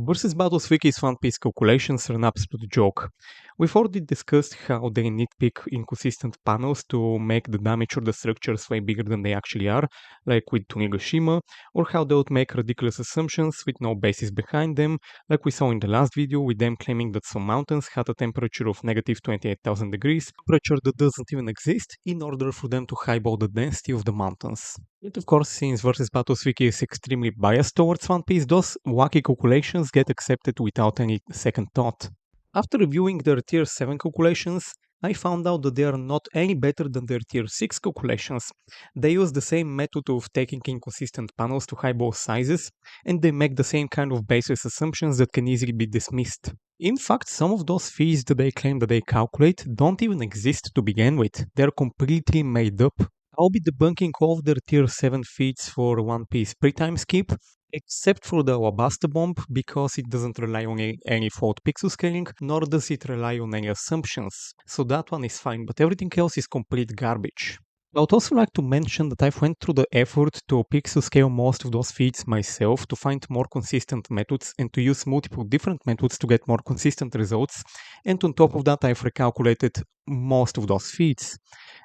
Versus Battles Wiki's One Piece calculations are an absolute joke. We've already discussed how they nitpick inconsistent panels to make the damage or the structures way bigger than they actually are, like with Tunigashima, or how they would make ridiculous assumptions with no basis behind them, like we saw in the last video with them claiming that some mountains had a temperature of negative 28,000 degrees, temperature that doesn't even exist, in order for them to highball the density of the mountains. Yet of course, since Versus Battles Wiki is extremely biased towards One Piece, those wacky calculations get accepted without any second thought. After reviewing their tier 7 calculations, I found out that they are not any better than their tier 6 calculations. They use the same method of taking inconsistent panels to highball sizes, and they make the same kind of baseless assumptions that can easily be dismissed. In fact, some of those fees that they claim that they calculate don't even exist to begin with. They're completely made up. I'll be debunking all of their tier 7 feeds for One Piece pre-time skip, except for the Alabasta bomb, because it doesn't rely on any fault pixel scaling, nor does it rely on any assumptions. So that one is fine, but everything else is complete garbage. I would also like to mention that I've went through the effort to pixel scale most of those feeds myself to find more consistent methods and to use multiple different methods to get more consistent results, and on top of that I've recalculated most of those feeds.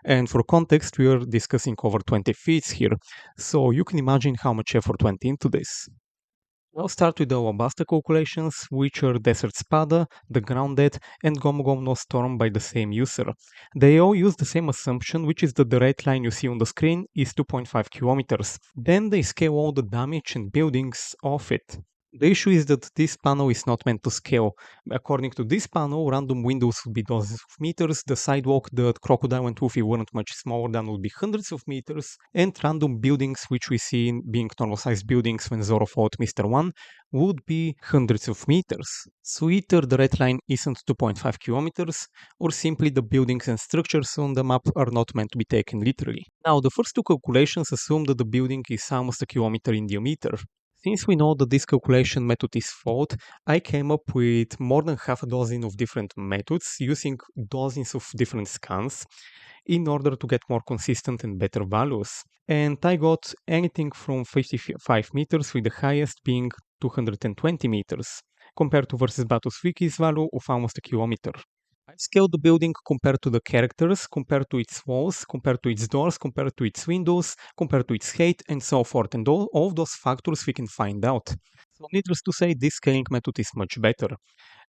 And for context, we are discussing over 20 feeds here, so you can imagine how much effort went into this. I'll start with the Alabasta calculations, which are Desert Spada, the Grounded, and Gomu Gomu no Storm by the same user. They all use the same assumption, which is that the red line you see on the screen is 2.5 kilometers. Then they scale all the damage and buildings off it. The issue is that this panel is not meant to scale. According to this panel, random windows would be dozens of meters, the sidewalk that Crocodile and Luffy weren't much smaller than would be hundreds of meters, and random buildings which we see being normal sized buildings when Zoro fought Mr. One would be hundreds of meters. So either the red line isn't 2.5 kilometers, or simply the buildings and structures on the map are not meant to be taken literally. Now, the first two calculations assume that the building is almost a kilometer in diameter. Since we know that this calculation method is flawed, I came up with more than half a dozen of different methods using dozens of different scans in order to get more consistent and better values. And I got anything from 55 meters with the highest being 220 meters, compared to versus Battles Wiki's value of almost a kilometer. I scaled the building compared to the characters, compared to its walls, compared to its doors, compared to its windows, compared to its height, and so forth. And all of those factors we can find out. So needless to say, this scaling method is much better.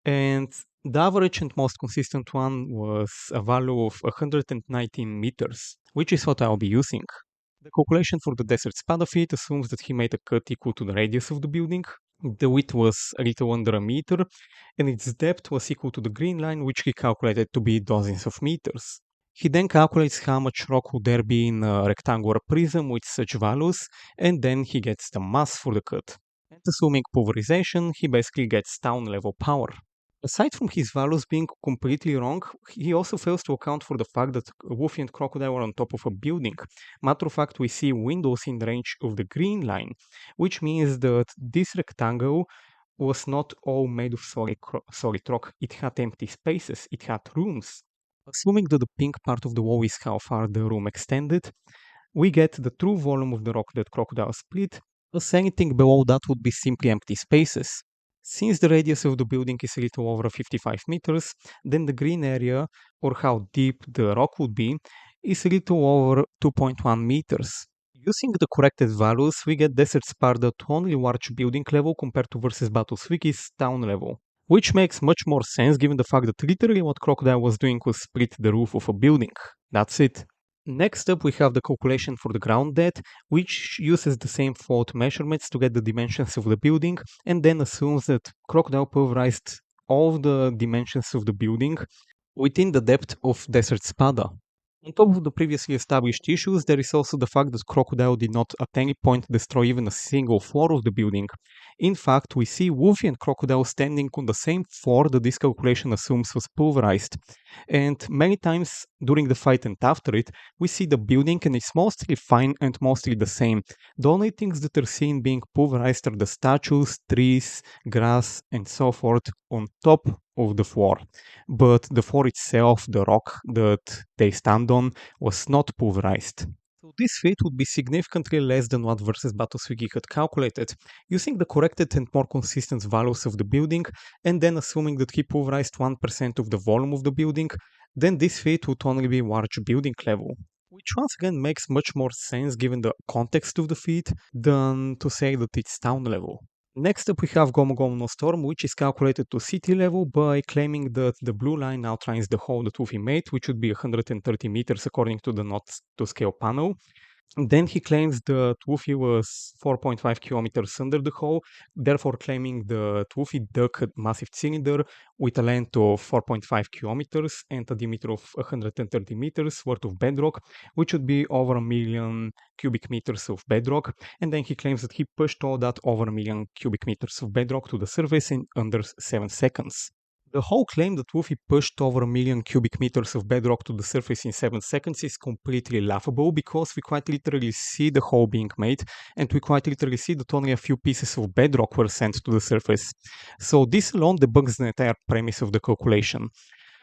And the average and most consistent one was a value of 119 meters, which is what I'll be using. The calculation for the Desert Spada feat assumes that he made a cut equal to the radius of the building. The width was a little under a meter, and its depth was equal to the green line, which he calculated to be dozens of meters. He then calculates how much rock would there be in a rectangular prism with such values, and then he gets the mass for the cut. And assuming pulverization, he basically gets town level power. Aside from his values being completely wrong, he also fails to account for the fact that Luffy and Crocodile are on top of a building. Matter of fact, we see windows in range of the green line, which means that this rectangle was not all made of solid rock. It had empty spaces, it had rooms. Assuming that the pink part of the wall is how far the room extended, we get the true volume of the rock that Crocodile split, plus anything below that would be simply empty spaces. Since the radius of the building is a little over 55 meters, then the green area, or how deep the rock would be, is a little over 2.1 meters. Using the corrected values, we get Desert Sparda to only large building level compared to versus Battles Wiki's town level. Which makes much more sense given the fact that literally what Crocodile was doing was split the roof of a building. That's it. Next up we have the calculation for the ground depth, which uses the same fault measurements to get the dimensions of the building, and then assumes that Crocodile pulverized all the dimensions of the building within the depth of Desert Spada. On top of the previously established issues, there is also the fact that Crocodile did not at any point destroy even a single floor of the building. In fact, we see Luffy and Crocodile standing on the same floor that this calculation assumes was pulverized. And many times during the fight and after it, we see the building and it's mostly fine and mostly the same. The only things that are seen being pulverized are the statues, trees, grass, and so forth on top of the floor. But the floor itself, the rock that they stand on, was not pulverized. So this feat would be significantly less than what versus Battleswiki had calculated, using the corrected and more consistent values of the building, and then assuming that he pulverized 1% of the volume of the building, then this feat would only be large building level. Which once again makes much more sense given the context of the feat than to say that it's town level. Next up we have Gomu Gomu no Storm, which is calculated to city level by claiming that the blue line outlines the hole that Luffy made, which would be 130 meters according to the not to scale panel. Then he claims that Luffy was 4.5 kilometers under the hole, therefore claiming that Luffy dug a massive cylinder with a length of 4.5 kilometers and a diameter of 130 meters worth of bedrock, which would be over a million cubic meters of bedrock. And then he claims that he pushed all that over a million cubic meters of bedrock to the surface in under 7 seconds. The whole claim that Luffy pushed over a million cubic meters of bedrock to the surface in 7 seconds is completely laughable because we quite literally see the hole being made and we quite literally see that only a few pieces of bedrock were sent to the surface. So this alone debunks the entire premise of the calculation.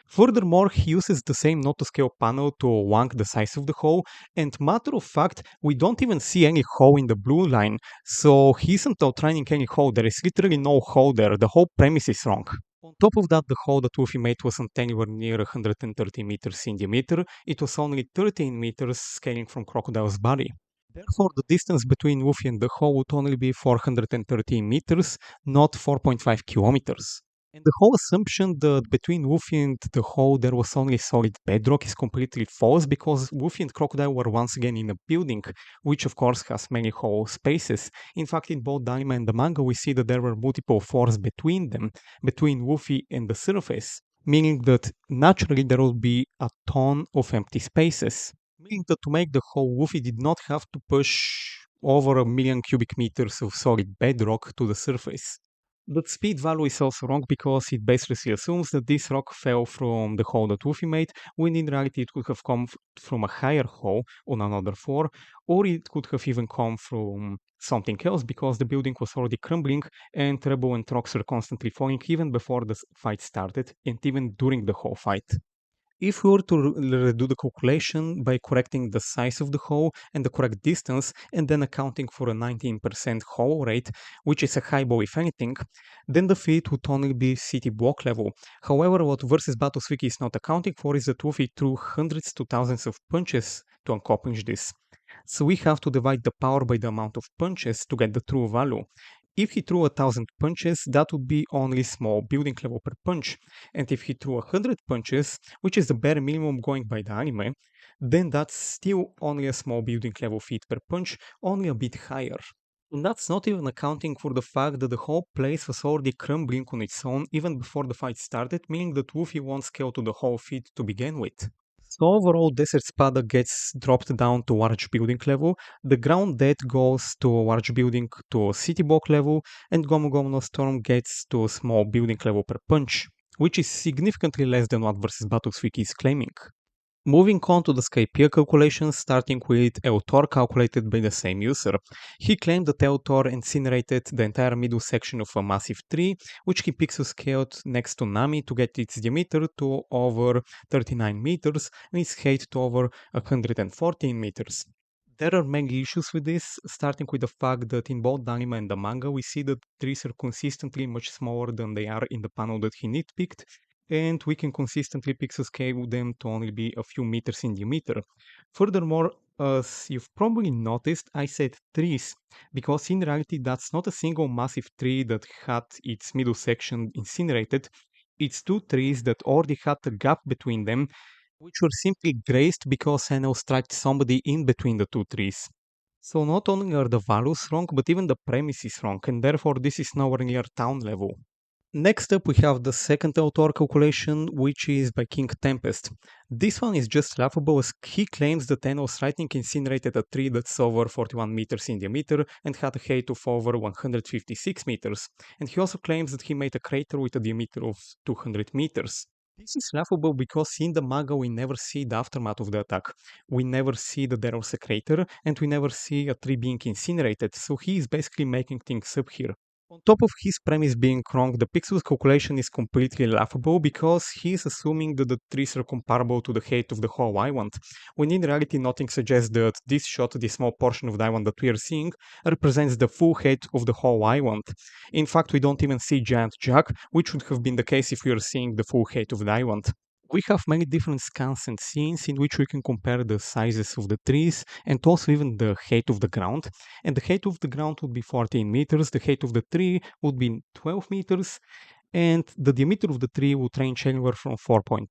Furthermore, he uses the same not-to-scale panel to wank the size of the hole, and matter of fact, we don't even see any hole in the blue line, so he isn't outrining any hole, there is literally no hole there, the whole premise is wrong. On top of that, the hole that Luffy made wasn't anywhere near 130 meters in diameter, it was only 13 meters scaling from Crocodile's body. Therefore, the distance between Luffy and the hole would only be 413 meters, not 4.5 kilometers. And the whole assumption that between Luffy and the hole there was only solid bedrock is completely false because Luffy and Crocodile were once again in a building, which of course has many hole spaces. In fact, in both the anime and the manga, we see that there were multiple floors between them, between Luffy and the surface, meaning that naturally there will be a ton of empty spaces. Meaning that to make the hole, Luffy did not have to push over a million cubic meters of solid bedrock to the surface. The speed value is also wrong because it basically assumes that this rock fell from the hole that Luffy made, when in reality it could have come from a higher hole on another floor, or it could have even come from something else because the building was already crumbling and rubble and rocks were constantly falling even before the fight started and even during the whole fight. If we were to redo the calculation by correcting the size of the hole and the correct distance and then accounting for a 19% hole rate, which is a high ball if anything, then the feat would only be city block level. However, what versus Battles Wiki is not accounting for is that Luffy threw hundreds to thousands of punches to accomplish this. So we have to divide the power by the amount of punches to get the true value. If he threw 1,000 punches, that would be only small building level per punch. And if he threw 100 punches, which is the bare minimum going by the anime, then that's still only a small building level feat per punch, only a bit higher. And that's not even accounting for the fact that the whole place was already crumbling on its own even before the fight started, meaning that Luffy won't scale to the whole feat to begin with. So overall, Desert Spada gets dropped down to large building level, the ground death goes to a large building to a city block level, and Gomu Gomu no Storm gets to a small building level per punch, which is significantly less than what versus Battles Wiki is claiming. Moving on to the Skypiea calculations, starting with Thor calculated by the same user. He claimed that Thor incinerated the entire middle section of a massive tree, which he pixel scaled next to Nami to get its diameter to over 39 meters and its height to over 114 meters. There are many issues with this, starting with the fact that in both the anime and the manga, we see that trees are consistently much smaller than they are in the panel that he nitpicked, and we can consistently pixel scale them to only be a few meters in diameter. Furthermore, as you've probably noticed, I said trees, because in reality that's not a single massive tree that had its middle section incinerated, it's two trees that already had a gap between them, which were simply grazed because Enel struck somebody in between the two trees. So not only are the values wrong, but even the premise is wrong, and therefore this is nowhere near town level. Next up we have the second author calculation, which is by King Tempest. This one is just laughable as he claims that Enel's lightning incinerated a tree that's over 41 meters in diameter and had a height of over 156 meters, and he also claims that he made a crater with a diameter of 200 meters. This is laughable because in the manga we never see the aftermath of the attack. We never see that there was a crater and we never see a tree being incinerated, so he is basically making things up here. On top of his premise being wrong, the Pixel's calculation is completely laughable because he is assuming that the trees are comparable to the height of the whole island, when in reality nothing suggests that this shot, this small portion of the island that we are seeing, represents the full height of the whole island. In fact, we don't even see Giant Jack, which would have been the case if we are seeing the full height of the island. We have many different scans and scenes in which we can compare the sizes of the trees and also even the height of the ground. And the height of the ground would be 14 meters, the height of the tree would be 12 meters, and the diameter of the tree would range anywhere from 4.2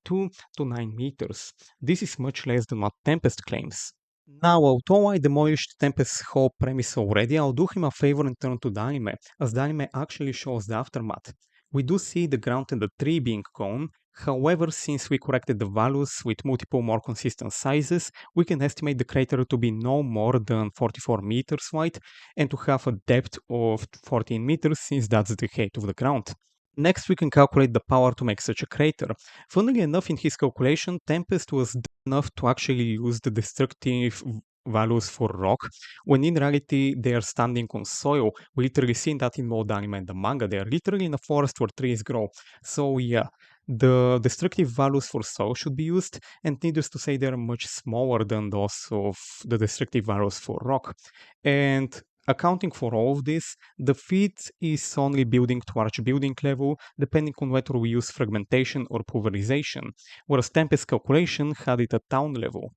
to 9 meters. This is much less than what Tempest claims. Now, although I demolished Tempest's whole premise already, I'll do him a favor and turn to the anime, as the anime actually shows the aftermath. We do see the ground and the tree being gone. However, since we corrected the values with multiple more consistent sizes, we can estimate the crater to be no more than 44 meters wide and to have a depth of 14 meters, since that's the height of the ground. Next, we can calculate the power to make such a crater. Funnily enough, in his calculation, Tempest was dumb enough to actually use the destructive values for rock, when in reality they are standing on soil. We literally see that in both the anime and the manga. They are literally in a forest where trees grow. So yeah, the destructive values for soil should be used, and needless to say, they are much smaller than those of the destructive values for rock. And accounting for all of this, the feat is only building to arch building level, depending on whether we use fragmentation or pulverization, whereas Tempest calculation had it at town level.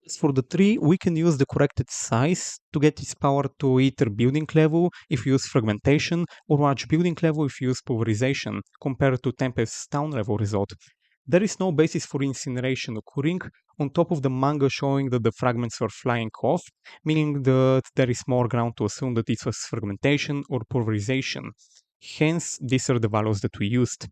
As for the tree, we can use the corrected size to get its power to either building level if you use fragmentation, or arch building level if you use pulverization, compared to Tempest's town level result. There is no basis for incineration occurring, on top of the manga showing that the fragments were flying off, meaning that there is more ground to assume that it was fragmentation or pulverization. Hence, these are the values that we used.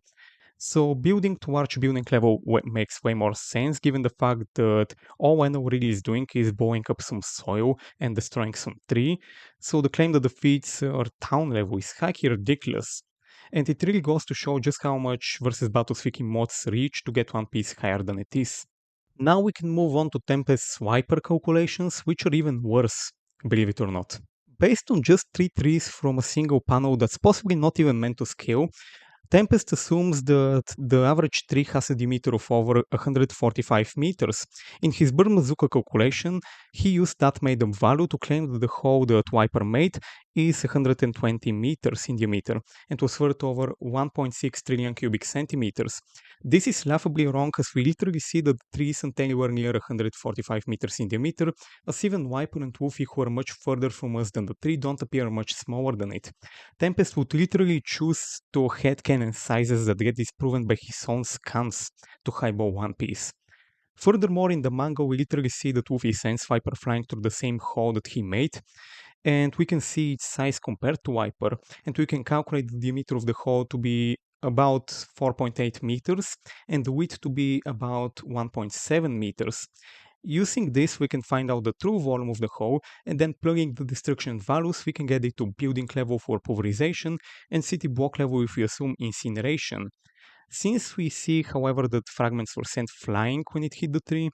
So building to arch building level makes way more sense, given the fact that all Enel really is doing is blowing up some soil and destroying some tree. So the claim that the feats are town level is highly ridiculous. And it really goes to show just how much versus Battles Wiki mods reach to get One Piece higher than it is. Now we can move on to Tempest's Wyper calculations, which are even worse, believe it or not. Based on just 3 trees from a single panel that's possibly not even meant to scale, Tempest assumes that the average tree has a diameter of over 145 meters. In his Burn Bazooka calculation, he used that made-up value to claim that the hole that Wyper made is 120 meters in diameter and was worth over 1.6 trillion cubic centimeters. This is laughably wrong, as we literally see that the tree isn't anywhere near 145 meters in diameter, as even Wyper and Luffy, who are much further from us than the tree, don't appear much smaller than it. Tempest would literally choose to headcanon sizes that get disproven by his own scans to highball One Piece. Furthermore, in the manga, we literally see that Luffy sends Wyper flying through the same hole that he made, and we can see its size compared to Wyper, and we can calculate the diameter of the hole to be about 4.8 meters, and the width to be about 1.7 meters. Using this, we can find out the true volume of the hole, and then plugging the destruction values, we can get it to building level for pulverization and city block level if we assume incineration. Since we see, however, that fragments were sent flying when it hit the tree,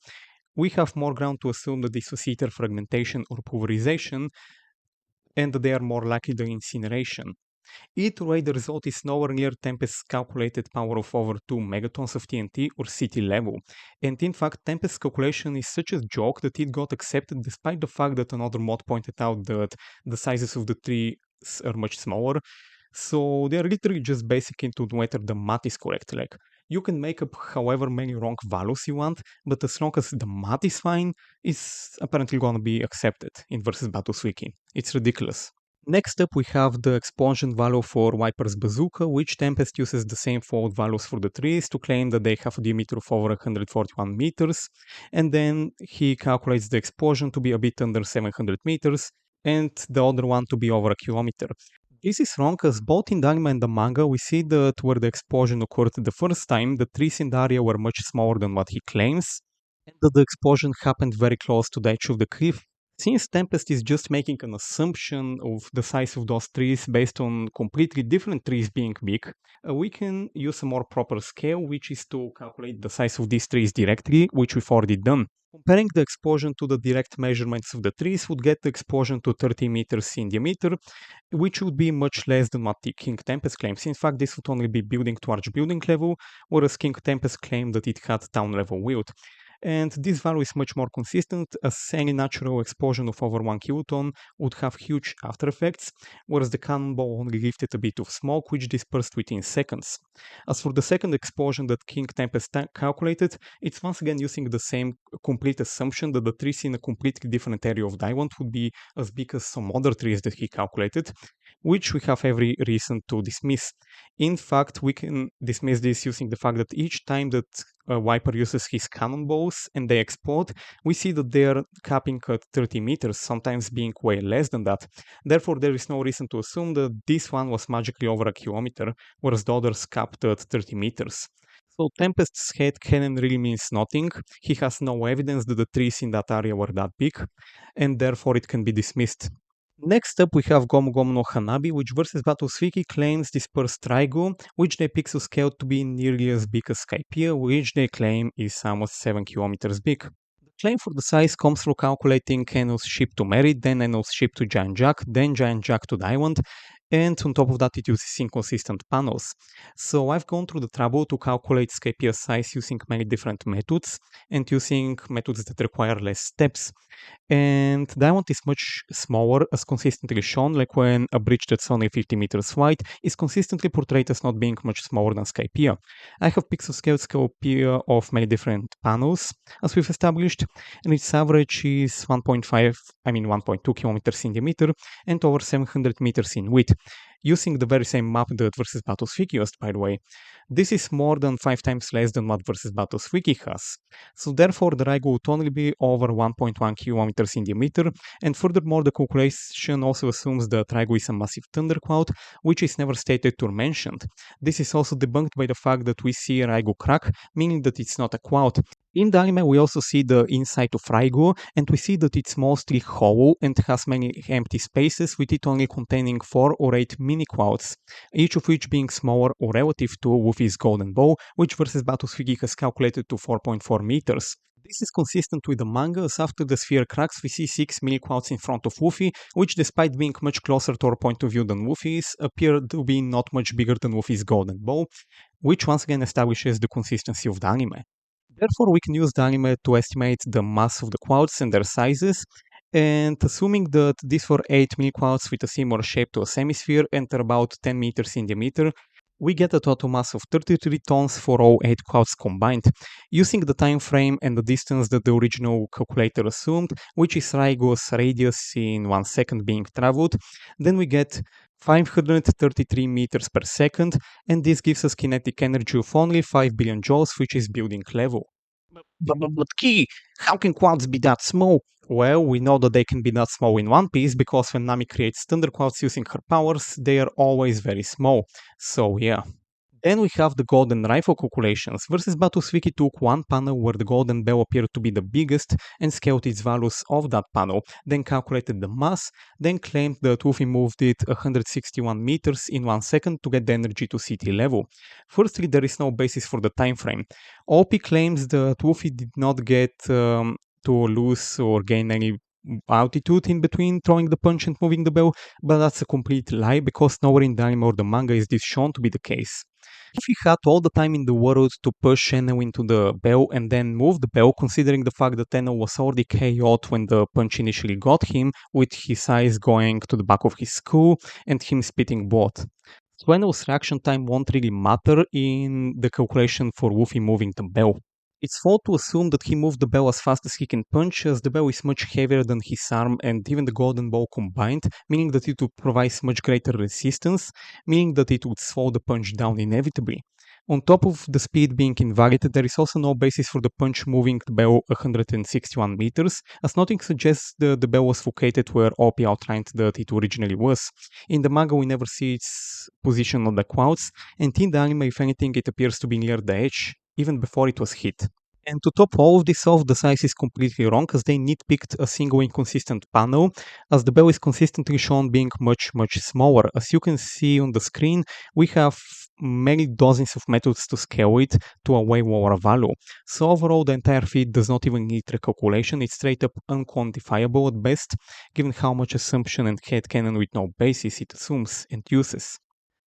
we have more ground to assume that this was either fragmentation or pulverization, and that they are more likely than incineration. Either way, the result is nowhere near Tempest's calculated power of over 2 megatons of TNT or city level. And in fact, Tempest's calculation is such a joke that it got accepted despite the fact that another mod pointed out that the sizes of the trees are much smaller. So they are literally just basing into whether the math is correct. Like, you can make up however many wrong values you want, but as long as the math is fine, it's apparently gonna be accepted in versus Battles Wiki. It's ridiculous. Next up, we have the explosion value for Wyper's Bazooka, which Tempest uses the same fault values for the trees to claim that they have a diameter of over 141 meters, and then he calculates the explosion to be a bit under 700 meters, and the other one to be over a kilometer. This is wrong, as both in the anime and the manga we see that where the explosion occurred the first time, the trees in the area were much smaller than what he claims, and that the explosion happened very close to the edge of the cliff, Since Tempest is just making an assumption of the size of those trees based on completely different trees being big, we can use a more proper scale, which is to calculate the size of these trees directly, which we've already done. Comparing the explosion to the direct measurements of the trees would get the explosion to 30 meters in diameter, which would be much less than what the King Tempest claims. In fact, this would only be building to arch-building level, whereas King Tempest claimed that it had town level wield. And this value is much more consistent, as any natural explosion of over 1 kiloton would have huge after effects, whereas the cannonball only lifted a bit of smoke, which dispersed within seconds. As for the second explosion that King Tempest calculated, it's once again using the same complete assumption that the trees in a completely different area of Diamond would be as big as some other trees that he calculated, which we have every reason to dismiss. In fact, we can dismiss this using the fact that each time that Wyper uses his cannonballs and they explode, we see that they are capping at 30 meters, sometimes being way less than that. Therefore, there is no reason to assume that this one was magically over a kilometer, whereas the others capped at 30 meters. So Tempest's head cannon really means nothing. He has no evidence that the trees in that area were that big, and therefore it can be dismissed. Next up, we have Gomu Gomu no Hanabi, which versus Battle's Wiki claims dispersed Trigo, which they pixel scaled to be nearly as big as Skypiea, which they claim is almost 7 kilometers big. The claim for the size comes through calculating Enel's ship to Merit, then Enel's ship to Giant Jack, then Giant Jack to Diamond, and on top of that it uses inconsistent panels. So I've gone through the trouble to calculate Skypiea's size using many different methods, and using methods that require less steps. And Diamond is much smaller, as consistently shown, like when a bridge that's only 50 meters wide is consistently portrayed as not being much smaller than Skypiea. I have pixel scaled Skypiea of many different panels, as we've established, and its average is 1.2 kilometers in diameter and over 700 meters in width, using the very same map that versus Battle's Wiki used, by the way. This is more than 5 times less than what versus Battle's Wiki has. So therefore, the Raigo would only be over 1.1 kilometers in diameter, and furthermore, the calculation also assumes that Raigo is a massive thundercloud, which is never stated or mentioned. This is also debunked by the fact that we see Raigo crack, meaning that it's not a cloud. In the anime, we also see the inside of Raigo, and we see that it's mostly hollow and has many empty spaces, with it only containing 4 or 8 mini clouds, each of which being smaller or relative to Luffy's golden bow, which versus Battle's Wiki has calculated to 4.4 meters. This is consistent with the manga, as after the sphere cracks we see 6 mini clouds in front of Luffy, which despite being much closer to our point of view than Luffy's, appear to be not much bigger than Luffy's golden bow, which once again establishes the consistency of the anime. Therefore, we can use the anime to estimate the mass of the clouds and their sizes, and assuming that these were 8 mini clouds with a similar shape to a semisphere and are about 10 meters in diameter, we get a total mass of 33 tons for all 8 clouds combined, using the time frame and the distance that the original calculator assumed, which is Raigo's radius in 1 second being traveled. Then we get 533 meters per second, and this gives us kinetic energy of only 5 billion joules, which is building level. But key, how can clouds be that small? Well, we know that they can be that small in One Piece because when Nami creates thunderclouds using her powers, they are always very small. So yeah. Then we have the golden rifle calculations. Versus Battle's Wiki took one panel where the golden bell appeared to be the biggest and scaled its values of that panel, then calculated the mass, then claimed that Luffy moved it 161 meters in 1 second to get the energy to city level. Firstly, there is no basis for the time frame. OP claims that Luffy did not get to lose or gain any altitude in between throwing the punch and moving the bell, but that's a complete lie because nowhere in the anime or the manga is this shown to be the case. If he had all the time in the world to push Enel into the bell and then move the bell, considering the fact that Enel was already KO'd when the punch initially got him, with his eyes going to the back of his skull and him spitting blood. So Enel's reaction time won't really matter in the calculation for Luffy moving the bell. It's fault to assume that he moved the bell as fast as he can punch, as the bell is much heavier than his arm and even the golden ball combined, meaning that it would provide much greater resistance, meaning that it would slow the punch down inevitably. On top of the speed being invalid, there is also no basis for the punch moving the bell 161 meters, as nothing suggests that the bell was located where OP outlined that it originally was. In the manga we never see its position on the clouds, and in the anime if anything it appears to be near the edge, even before it was hit. And to top all of this off, the size is completely wrong as they nitpicked a single inconsistent panel, as the bell is consistently shown being much smaller. As you can see on the screen, we have many dozens of methods to scale it to a way lower value. So overall, the entire feed does not even need recalculation, it's straight up unquantifiable at best, given how much assumption and headcanon with no basis it assumes and uses.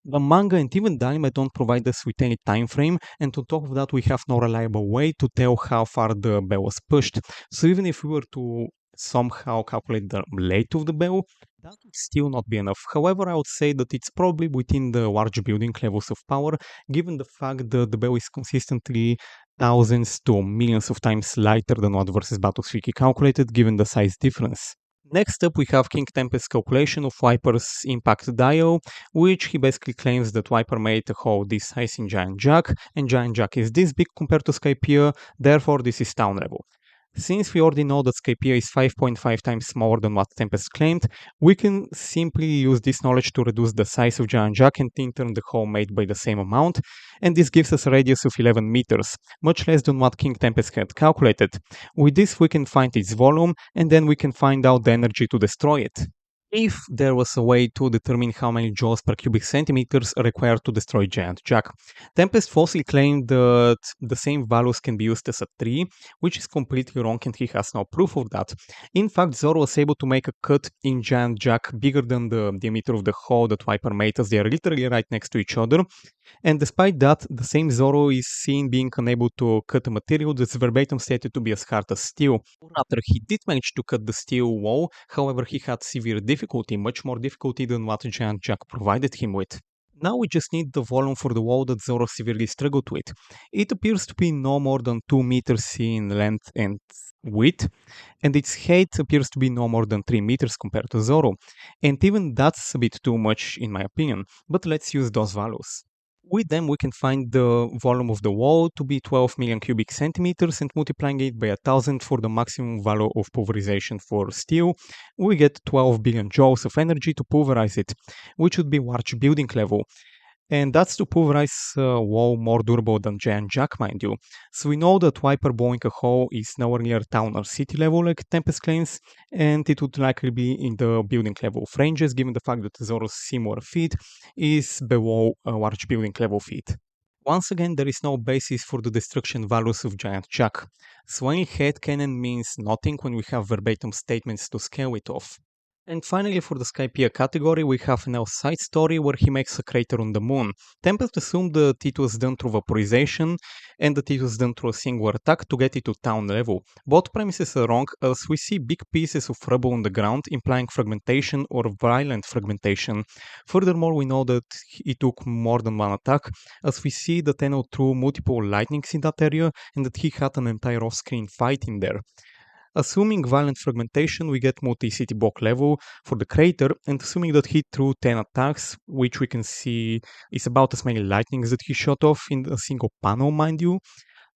The manga and even the anime don't provide us with any time frame, and on top of that, we have no reliable way to tell how far the bell was pushed. So even if we were to somehow calculate the length of the bell, that would still not be enough. However, I would say that it's probably within the large building levels of power, given the fact that the bell is consistently thousands to millions of times lighter than what versus Battle's Wiki calculated, given the size difference. Next up, we have King Tempest's calculation of Wyper's impact dial, which he basically claims that Wyper made a hole this size in Giant Jack, and Giant Jack is this big compared to Skypiea, therefore this is town level. Since we already know that Skypiea is 5.5 times smaller than what Tempest claimed, we can simply use this knowledge to reduce the size of Giant Jack and in turn the hole made by the same amount, and this gives us a radius of 11 meters, much less than what King Tempest had calculated. With this we can find its volume, and then we can find out the energy to destroy it. If there was a way to determine how many joules per cubic centimeters are required to destroy Giant Jack, Tempest falsely claimed that the same values can be used as a tree, which is completely wrong and he has no proof of that. In fact, Zoro was able to make a cut in Giant Jack bigger than the diameter of the hole that Wyper made, as they are literally right next to each other, and despite that, the same Zoro is seen being unable to cut a material that's verbatim stated to be as hard as steel. After he did manage to cut the steel wall, however, he had severe difficulty, much more difficulty than what Giant Jack provided him with. Now we just need the volume for the wall that Zoro severely struggled with. It appears to be no more than 2 meters in length and width, and its height appears to be no more than 3 meters compared to Zoro. And even that's a bit too much in my opinion, but let's use those values. With them, we can find the volume of the wall to be 12 million cubic centimeters, and multiplying it by 1000 for the maximum value of pulverization for steel, we get 12 billion joules of energy to pulverize it, which would be large building level. And that's to pulverize a wall more durable than Giant Jack, mind you. So we know that Wyper blowing a hole is nowhere near town or city level like Tempest claims, and it would likely be in the building level of ranges, given the fact that Zoro's similar feat is below a large building level feat. Once again, there is no basis for the destruction values of Giant Jack, so any headcanon means nothing when we have verbatim statements to scale it off. And finally, for the Skypiea category, we have Enel's side story where he makes a crater on the moon. Tempest assumed that it was done through vaporization and that it was done through a single attack to get it to town level. Both premises are wrong, as we see big pieces of rubble on the ground, implying fragmentation or violent fragmentation. Furthermore, we know that it took more than one attack, as we see that Enel threw multiple lightnings in that area and that he had an entire off-screen fight in there. Assuming violent fragmentation, we get multi-city block level for the crater, and assuming that he threw 10 attacks, which we can see is about as many lightnings that he shot off in a single panel, mind you,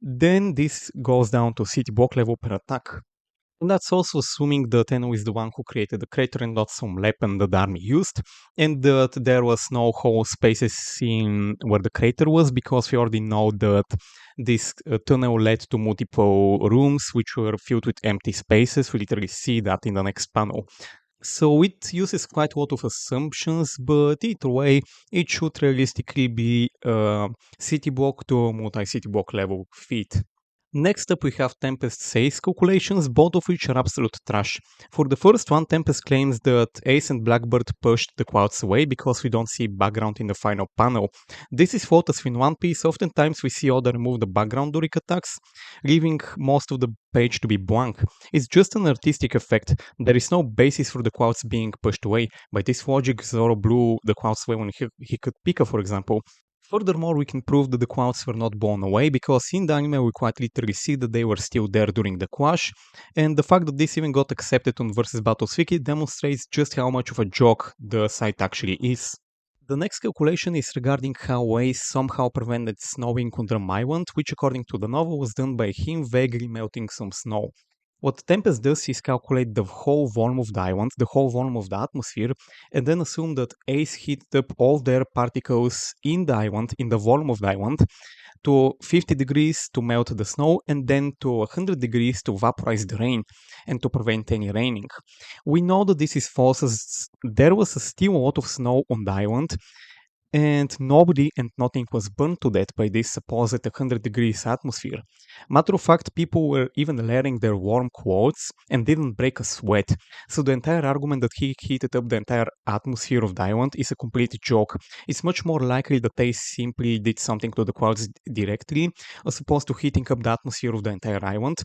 then this goes down to city block level per attack. And that's also assuming that Tenno is the one who created the crater and not some weapon that the army used, and that there was no whole spaces in where the crater was, because we already know that this tunnel led to multiple rooms which were filled with empty spaces. We literally see that in the next panel. So it uses quite a lot of assumptions, but either way, it should realistically be a city block to multi-city block level feat. Next up, we have Tempest Ace calculations, both of which are absolute trash. For the first one, Tempest claims that Ace and Blackbird pushed the clouds away because we don't see background in the final panel. This is fault, as in One Piece, oftentimes we see Oda remove the background during attacks, leaving most of the page to be blank. It's just an artistic effect. There is no basis for the clouds being pushed away. By this logic, Zoro blew the clouds away when he could Pika, for example. Furthermore, we can prove that the clouds were not blown away, because in the anime we quite literally see that they were still there during the clash, and the fact that this even got accepted on versus Battles Wiki demonstrates just how much of a joke the site actually is. The next calculation is regarding how Ace somehow prevented snowing on Drum Island, which according to the novel was done by him vaguely melting some snow. What Tempest does is calculate the whole volume of the island, the whole volume of the atmosphere, and then assume that Ace heated up all their particles in the island, in the volume of the island, to 50 degrees to melt the snow, and then to 100 degrees to vaporize the rain and to prevent any raining. We know that this is false as there was still a lot of snow on the island, and nobody and nothing was burned to death by this supposed 100 degrees atmosphere. Matter of fact, people were even wearing their warm clothes and didn't break a sweat. So the entire argument that he heated up the entire atmosphere of the island is a complete joke. It's much more likely that they simply did something to the clouds directly, as opposed to heating up the atmosphere of the entire island.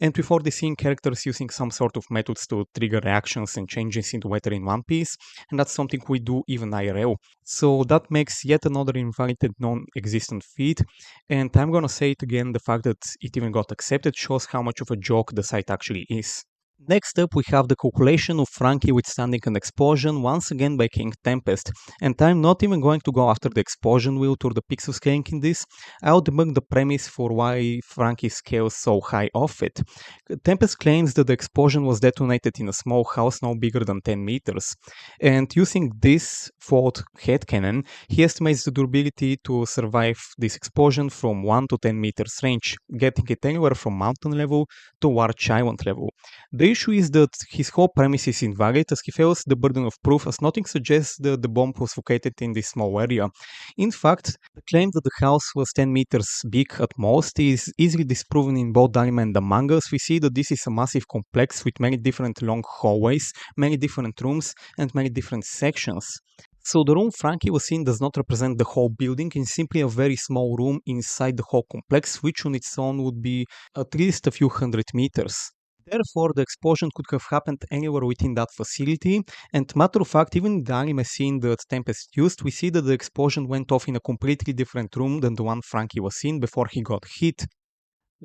And we've already seen characters using some sort of methods to trigger reactions and changes in the weather in One Piece, and that's something we do even IRL. So that makes yet another invalid non-existent feat, and I'm gonna say it again, the fact that it even got accepted shows how much of a joke the site actually is. Next up, we have the calculation of Franky withstanding an explosion, once again by King Tempest. And I'm not even going to go after the explosion wheel or the pixel scaling in this. I'll debunk the premise for why Franky scales so high off it. Tempest claims that the explosion was detonated in a small house no bigger than 10 meters. And using this fault headcanon, he estimates the durability to survive this explosion from 1 to 10 meters range, getting it anywhere from mountain level to Arch Island level. The issue is that his whole premise is invalid as he fails the burden of proof, as nothing suggests that the bomb was located in this small area. In fact, the claim that the house was 10 meters big at most is easily disproven in both the anime and the manga, as we see that this is a massive complex with many different long hallways, many different rooms, and many different sections. So the room Franky was in does not represent the whole building, it's simply a very small room inside the whole complex, which on its own would be at least a few hundred meters. Therefore, the explosion could have happened anywhere within that facility, and matter of fact, even in the anime scene that Tempest used, we see that the explosion went off in a completely different room than the one Franky was in before he got hit.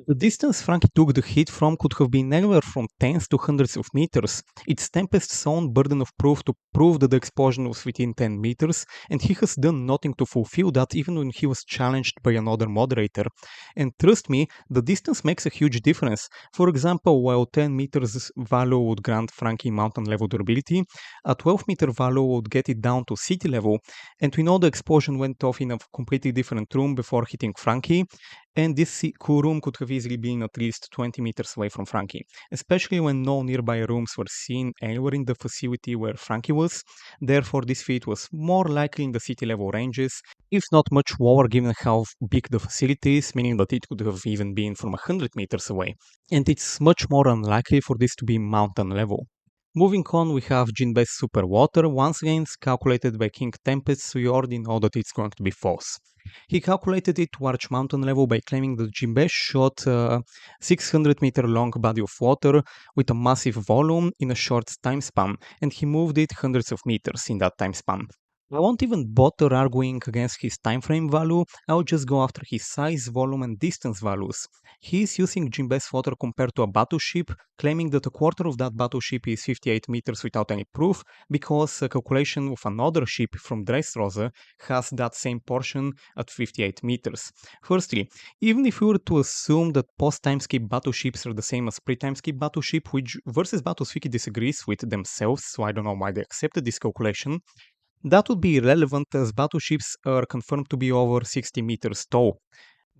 The distance Franky took the hit from could have been anywhere from tens to hundreds of meters. It's Tempest's own burden of proof to prove that the explosion was within 10 meters, and he has done nothing to fulfill that even when he was challenged by another moderator. And trust me, the distance makes a huge difference. For example, while 10 meters value would grant Franky mountain level durability, a 12-meter value would get it down to city level, and we know the explosion went off in a completely different room before hitting Franky, and this room could have easily been at least 20 meters away from Franky, especially when no nearby rooms were seen anywhere in the facility where Franky was. Therefore, this feat was more likely in the city level ranges, if not much lower given how big the facility is, meaning that it could have even been from 100 meters away. And it's much more unlikely for this to be mountain level. Moving on, we have Jinbe's super water, once again calculated by King Tempest, so you already know that it's going to be false. He calculated it to Arch Mountain level by claiming that Jimbe shot a 600-meter long body of water with a massive volume in a short time span, and he moved it hundreds of meters in that time span. I won't even bother arguing against his time frame value, I'll just go after his size, volume and distance values. He is using Jimbe's water compared to a battleship, claiming that a quarter of that battleship is 58 meters without any proof, because a calculation of another ship from Dressrosa has that same portion at 58 meters. Firstly, even if we were to assume that post-timeskip battleships are the same as pre-timeskip battleship, which Versus Battles Wiki disagrees with themselves, so I don't know why they accepted this calculation, that would be irrelevant as battleships are confirmed to be over 60 meters tall.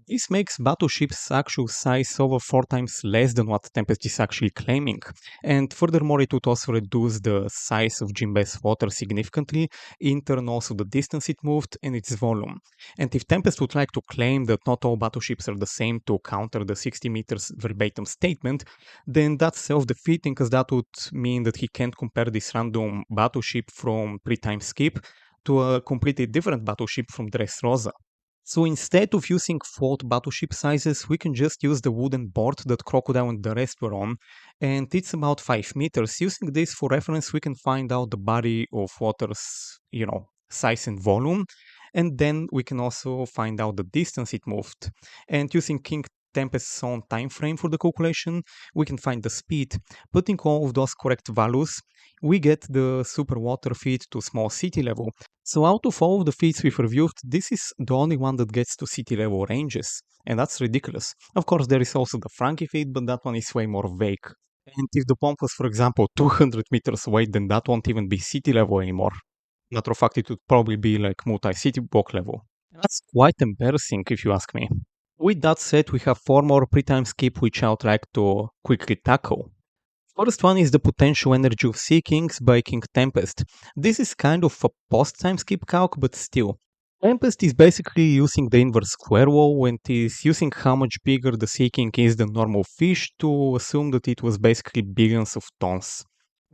This makes battleship's actual size over 4 times less than what Tempest is actually claiming, and furthermore it would also reduce the size of Jimbe's water significantly, in turn also the distance it moved and its volume. And if Tempest would like to claim that not all battleships are the same to counter the 60 meters verbatim statement, then that's self-defeating, as that would mean that he can't compare this random battleship from pre-time skip to a completely different battleship from Dressrosa. So instead of using fault battleship sizes, we can just use the wooden board that Crocodile and the rest were on, and it's about 5 meters. Using this for reference, we can find out the body of water's, size and volume, and then we can also find out the distance it moved. And using King Tempest's own time frame for the calculation, we can find the speed. Putting all of those correct values, we get the super water feed to small city level. So out of all of the feats we've reviewed, this is the only one that gets to city level ranges, and that's ridiculous. Of course, there is also the Franky feat, but that one is way more vague. And if the bomb was, for example, 200 meters away, then that won't even be city level anymore. Matter of fact, it would probably be like multi-city block level. That's quite embarrassing if you ask me. With that said, we have 4 more pre-time skip which I would like to quickly tackle. First one is the potential energy of Sea Kings by King Tempest. This is kind of a post-time skip calc, but still. Tempest is basically using the inverse square wall and is using how much bigger the Sea King is than normal fish to assume that it was basically billions of tons.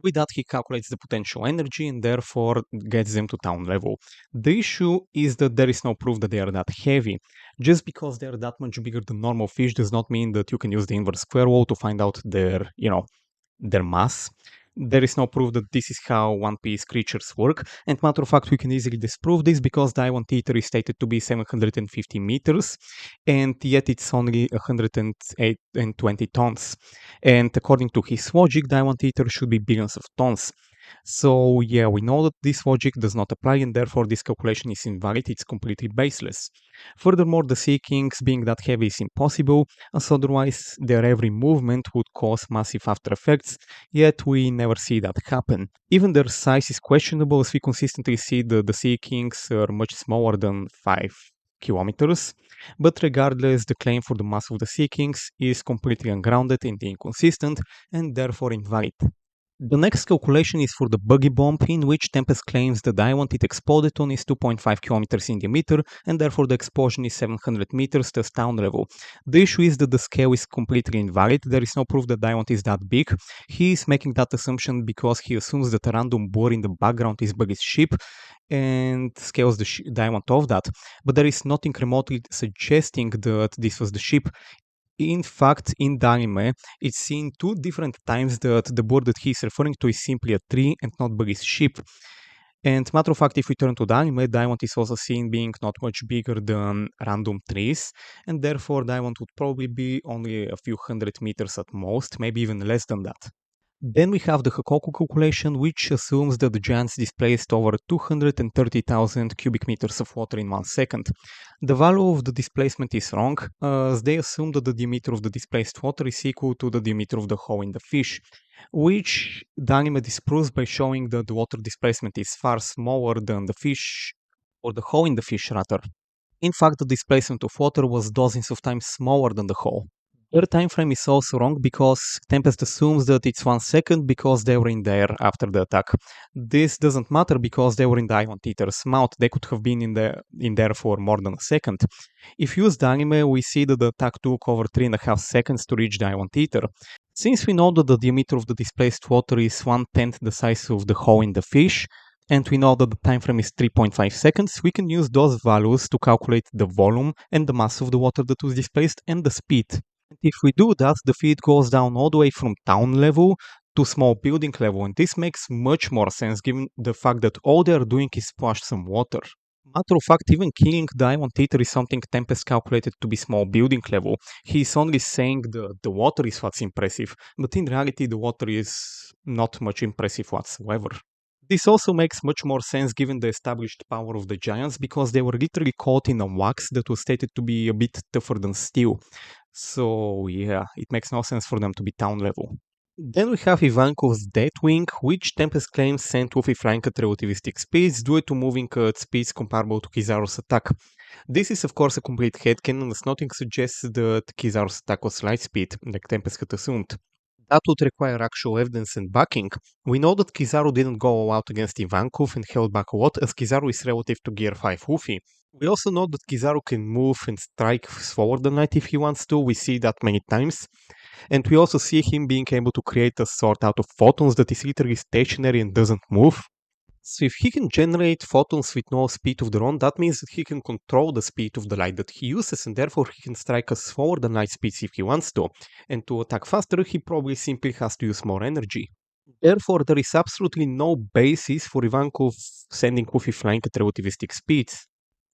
With that, he calculates the potential energy and therefore gets them to town level. The issue is that there is no proof that they are that heavy. Just because they are that much bigger than normal fish does not mean that you can use the inverse square wall to find out their mass. There is no proof that this is how One Piece creatures work, and matter of fact, we can easily disprove this because the Iron Theater is stated to be 750 meters, and yet it's only 120 tons. And according to his logic, the Iron Theater should be billions of tons. So yeah, we know that this logic does not apply, and therefore this calculation is invalid, it's completely baseless. Furthermore, the Sea Kings being that heavy is impossible, as otherwise their every movement would cause massive after effects, yet we never see that happen. Even their size is questionable, as we consistently see that the Sea Kings are much smaller than 5 kilometers, but regardless, the claim for the mass of the Sea Kings is completely ungrounded and inconsistent, and therefore invalid. The next calculation is for the Buggy bomb, in which Tempest claims the diamond it exploded on is 2.5 kilometers in diameter, and therefore the explosion is 700 meters to town level. The issue is that the scale is completely invalid. There is no proof that diamond is that big. He is making that assumption because he assumes that a random boar in the background is Buggy's ship and scales the diamond of that. But there is nothing remotely suggesting that this was the ship. In fact, in the anime, it's seen 2 different times that the board that he's referring to is simply a tree and not Buggy's ship. And matter of fact, if we turn to the anime, Diamond is also seen being not much bigger than random trees, and therefore Diamond would probably be only a few hundred meters at most, maybe even less than that. Then we have the Hakoku calculation, which assumes that the giants displaced over 230,000 cubic meters of water in 1 second. The value of the displacement is wrong, as they assume that the diameter of the displaced water is equal to the diameter of the hole in the fish, which the anime disproves by showing that the water displacement is far smaller than the fish, or the hole in the fish rather. In fact, the displacement of water was dozens of times smaller than the hole. Their time frame is also wrong because Tempest assumes that it's 1 second because they were in there after the attack. This doesn't matter because they were in the Iron Eater's mouth. They could have been in there for more than a second. If you use the anime, we see that the attack took over 3.5 seconds to reach the Iron Eater. Since we know that the diameter of the displaced water is 1/10 the size of the hole in the fish, and we know that the time frame is 3.5 seconds, we can use those values to calculate the volume and the mass of the water that was displaced and the speed. If we do that, the feed goes down all the way from town level to small building level, and this makes much more sense given the fact that all they are doing is splash some water. Matter of fact, even killing Diamond Eater is something Tempest calculated to be small building level. He's only saying the water is what's impressive, but in reality the water is not much impressive whatsoever. This also makes much more sense given the established power of the giants because they were literally caught in a wax that was stated to be a bit tougher than steel. So yeah, it makes no sense for them to be town level. Then we have Ivankov's Deathwing, which Tempest claims sent Luffy flying at relativistic speeds due to moving at speeds comparable to Kizaru's attack. This is of course a complete headcanon as nothing suggests that Kizaru's attack was light speed, like Tempest had assumed. That would require actual evidence and backing. We know that Kizaru didn't go all out against Ivankov and held back a lot, as Kizaru is relative to Gear 5 Luffy. We also know that Kizaru can move and strike slower than light if he wants to, we see that many times. And we also see him being able to create a sword out of photons that is literally stationary and doesn't move. So if he can generate photons with no speed of their own, that means that he can control the speed of the light that he uses, and therefore he can strike us slower than light speeds if he wants to. And to attack faster, he probably simply has to use more energy. Therefore, there is absolutely no basis for Ivankov sending Luffy flying at relativistic speeds.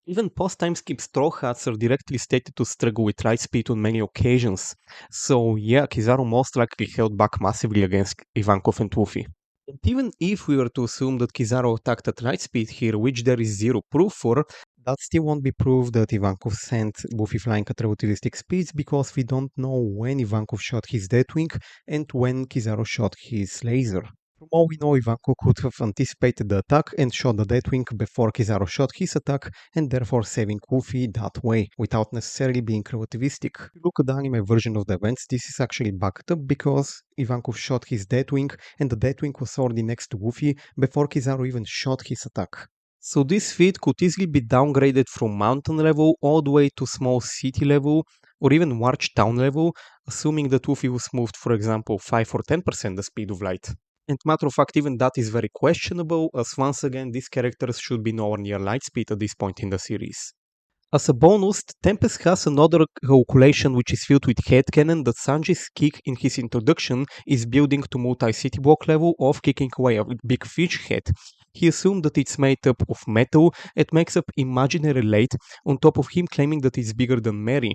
Even post-time skip straw hats are directly stated to struggle with light speed on many occasions. So yeah, Kizaru most likely held back massively against Ivankov and Luffy. And even if we were to assume that Kizaru attacked at light speed here, which there is zero proof for, that still won't be proof that Ivankov sent Luffy flying at relativistic speeds because we don't know when Ivankov shot his Deathwing and when Kizaru shot his laser. From all we know, Ivankov could have anticipated the attack and shot the Deathwing before Kizaru shot his attack, and therefore saving Luffy that way, without necessarily being relativistic. If you look at the anime version of the events, this is actually backed up because Ivankov shot his Deathwing, and the Deathwing was already next to Luffy before Kizaru even shot his attack. So this feat could easily be downgraded from mountain level all the way to small city level, or even large town level, assuming that Luffy was moved, for example, 5 or 10% the speed of light. And matter of fact, even that is very questionable, as once again, these characters should be nowhere near light speed at this point in the series. As a bonus, Tempest has another calculation which is filled with headcanon that Sanji's kick in his introduction is building to multi-city block level of kicking away a big fish head. He assumed that it's made up of metal and makes up imaginary lead on top of him claiming that it's bigger than Mary.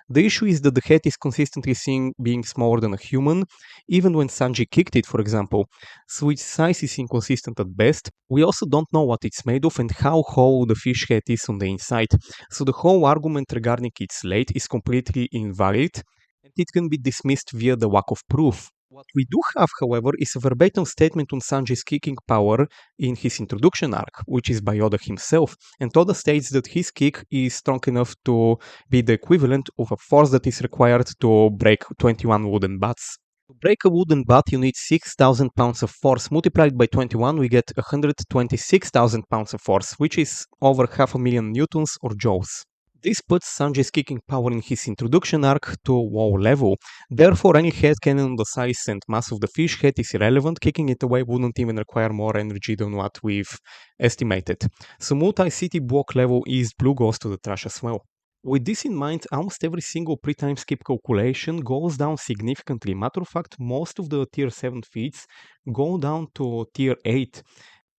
The issue is that the head is consistently seen being smaller than a human, even when Sanji kicked it, for example, so its size is inconsistent at best. We also don't know what it's made of and how hollow the fish head is on the inside, so the whole argument regarding its late is completely invalid, and it can be dismissed via the lack of proof. What we do have, however, is a verbatim statement on Sanji's kicking power in his introduction arc, which is by Oda himself, and Oda states that his kick is strong enough to be the equivalent of a force that is required to break 21 wooden bats. To break a wooden bat, you need 6,000 pounds of force. Multiplied by 21, we get 126,000 pounds of force, which is over 500,000 newtons or joules. This puts Sanji's kicking power in his introduction arc to a low level. Therefore, any headcanon on the size and mass of the fish head is irrelevant. Kicking it away wouldn't even require more energy than what we've estimated. So multi-city block level is blue goes to the trash as well. With this in mind, almost every single pre-time skip calculation goes down significantly. Matter of fact, most of the tier 7 feats go down to tier 8.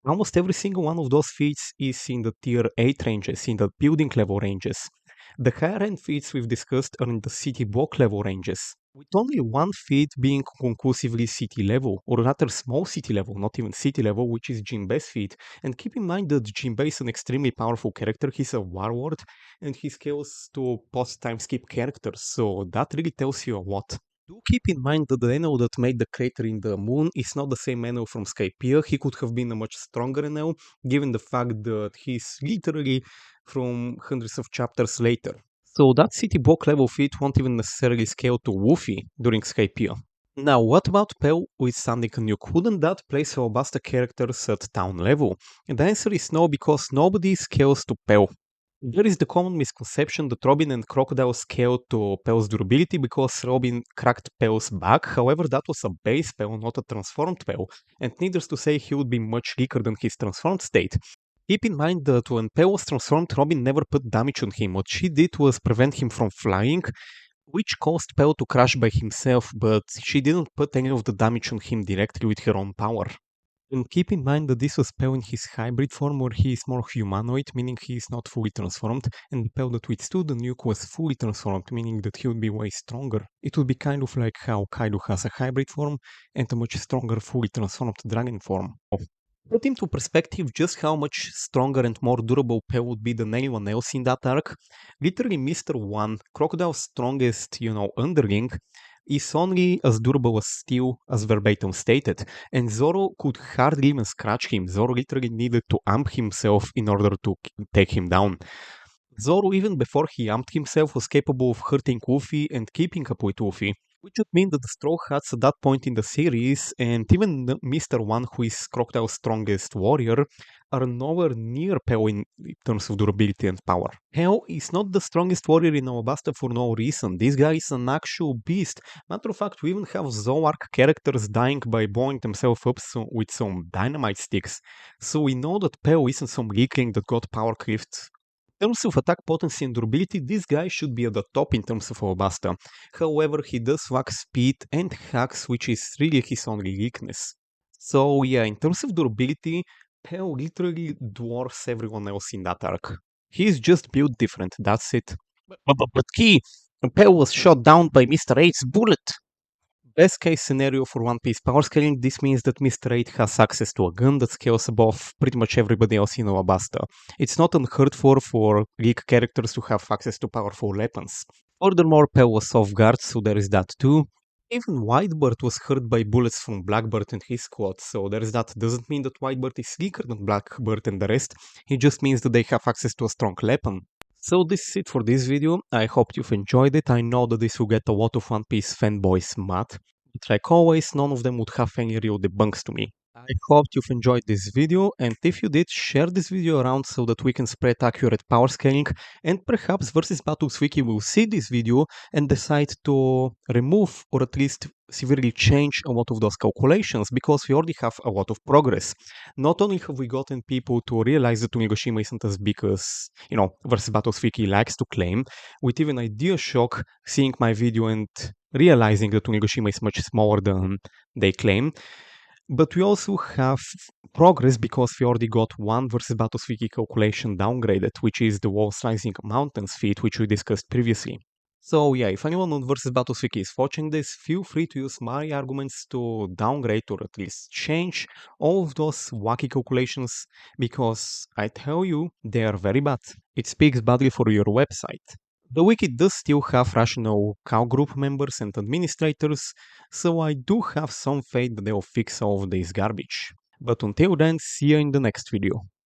Almost every single one of those feats is in the tier 8 ranges, in the building level ranges. The higher end feats we've discussed are in the city block level ranges, with only one feat being conclusively city level, or rather small city level, not even city level, which is Jimbe's feat. And keep in mind that Jimbe is an extremely powerful character, he's a warlord, and he scales to post-time skip characters, so that really tells you a lot. Do keep in mind that the Enel that made the crater in the moon is not the same Enel from Skypiea. He could have been a much stronger Enel, given the fact that he's literally from hundreds of chapters later. So that city block level feat won't even necessarily scale to Luffy during Skypiea. Now, what about Pell with standing a nuke? Wouldn't that place Alabasta characters at town level? And the answer is no, because nobody scales to Pell. There is the common misconception that Robin and Crocodile scaled to Pell's durability because Robin cracked Pell's back. However, that was a base Pell, not a transformed Pell, and needless to say, he would be much weaker than his transformed state. Keep in mind that when Pell was transformed, Robin never put damage on him. What she did was prevent him from flying, which caused Pell to crash by himself, but she didn't put any of the damage on him directly with her own power. And keep in mind that this was Pell in his hybrid form where he is more humanoid, meaning he is not fully transformed, and the Pell that withstood the nuke was fully transformed, meaning that he would be way stronger. It would be kind of like how Kaido has a hybrid form and a much stronger fully transformed dragon form. Put into perspective just how much stronger and more durable Pell would be than anyone else in that arc. Literally Mr. One, Crocodile's strongest, underling, is only as durable as steel as verbatim stated, and Zoro could hardly even scratch him. Zoro literally needed to amp himself in order to take him down. Zoro, even before he amped himself, was capable of hurting Luffy and keeping up with Luffy, which would mean that the Straw Hats at that point in the series, and even Mr. One, who is Crocodile's strongest warrior, are nowhere near Pell in terms of durability and power. Pell is not the strongest warrior in Alabasta for no reason. This guy is an actual beast. Matter of fact, we even have Zoark characters dying by blowing themselves up with some dynamite sticks. So we know that Pell isn't some weakling that got power clipped. In terms of attack potency and durability, this guy should be at the top in terms of Alabasta. However, he does lack speed and hacks, which is really his only weakness. So yeah, in terms of durability, Pell literally dwarfs everyone else in that arc. He's just built different, that's it. But Pell was shot down by Mr. 8's bullet! Best case scenario for One Piece power scaling, this means that Mr. 8 has access to a gun that scales above pretty much everybody else in Alabasta. It's not unheard for Greek characters to have access to powerful weapons. Furthermore, Pell was off guard, so there is that too. Even Whitebird was hurt by bullets from Blackbird and his squad, so there's that. Doesn't mean that Whitebird is weaker than Blackbird and the rest, it just means that they have access to a strong weapon. So this is it for this video. I hope you've enjoyed it. I know that this will get a lot of One Piece fanboys mad, but like always, none of them would have any real debunks to me. I hope you've enjoyed this video, and if you did, share this video around so that we can spread accurate power scaling, and perhaps Versus Battles Wiki will see this video and decide to remove or at least severely change a lot of those calculations, because we already have a lot of progress. Not only have we gotten people to realize that Tunigashima isn't as big as, Versus Battles Wiki likes to claim, with even Idea Shock seeing my video and realizing that Tunigashima is much smaller than they claim. But we also have progress because we already got one Versus Battles Wiki calculation downgraded, which is the Walls Rising Mountains feat, which we discussed previously. So yeah, if anyone on Versus Battles Wiki is watching this, feel free to use my arguments to downgrade or at least change all of those wacky calculations, because I tell you, they are very bad. It speaks badly for your website. The wiki does still have rational cow group members and administrators, so I do have some faith that they'll fix all of this garbage. But until then, see you in the next video.